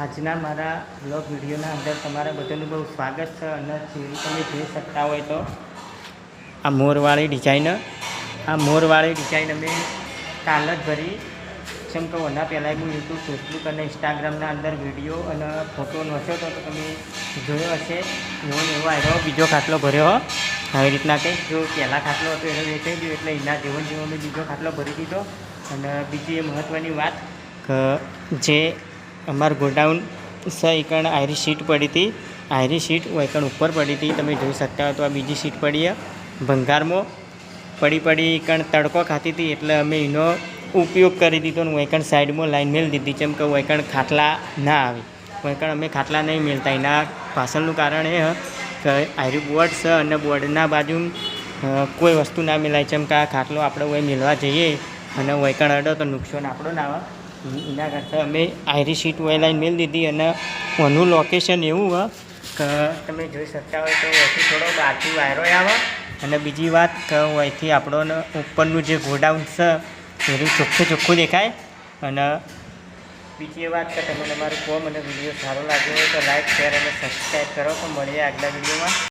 આજના મારા બ્લોગ વિડીયોના અંદર તમારા બધાનું બહુ સ્વાગત છે. અને જેવી તમે જોઈ શકતા હોય તો આ મોરવાળી ડિઝાઇન અમે કાલ જ ભરી. જેમ કે એના પહેલાં હું યુટ્યુબ, ફેસબુક અને ઇન્સ્ટાગ્રામના અંદર વિડીયો અને ફોટો નોખ્યો હતો તો તમે જોયો હશે. એવો આવ્યો બીજો ખાટલો ભર્યો આવી રીતના કંઈક. જો પહેલાં ખાટલો હતો એને વેચાઈ ગયો એટલે એના જેવો મેં બીજો ખાટલો ભરી દીધો. અને બીજી એ મહત્ત્વની વાત કે જે અમારું ગોડાઉન છે એ કણ આયરી સીટ પડી હતી. આયરી સીટ એકણ ઉપર પડી હતી, તમે જોઈ શકતા હોય તો આ બીજી સીટ પડી ભંગારમાં પડી કણ તડકો ખાતી હતી એટલે અમે એનો ઉપયોગ કરી દીધો ને એકણ સાઈડમાં લાઈન મેળ દીધી. જેમ કે એકણ ખાટલા ના આવે, એકણ અમે ખાટલા નહીં મેળતા. એના પાછળનું કારણ એ કે આયરી બોર્ડ છે અને બોર્ડના બાજુ કોઈ વસ્તુ ના મેળાય. જેમ કે આ ખાટલો આપણે હોય મેળવા જઈએ અને એકણ અડો તો નુકસાન આપણો ના આવે. એના કરતાં અમે આયરી સીટ હોય લાઈન મેળ દીધી. અને એનું લોકેશન એવું હોય કે તમે જોઈ શકતા હોય તો અહીંથી થોડો બહારથી વાયરો આવે. અને બીજી વાત કે અહીંથી આપણોને ઉપરનું જે ગોડાઉન છે એનું ચોખ્ખું દેખાય. અને બીજી વાત કે તમે તમારું કોમ અને વિડીયો સારો લાગ્યો હોય તો લાઈક, શેર અને સબસ્ક્રાઈબ કરો. તો મળીએ આગલા વિડીયોમાં.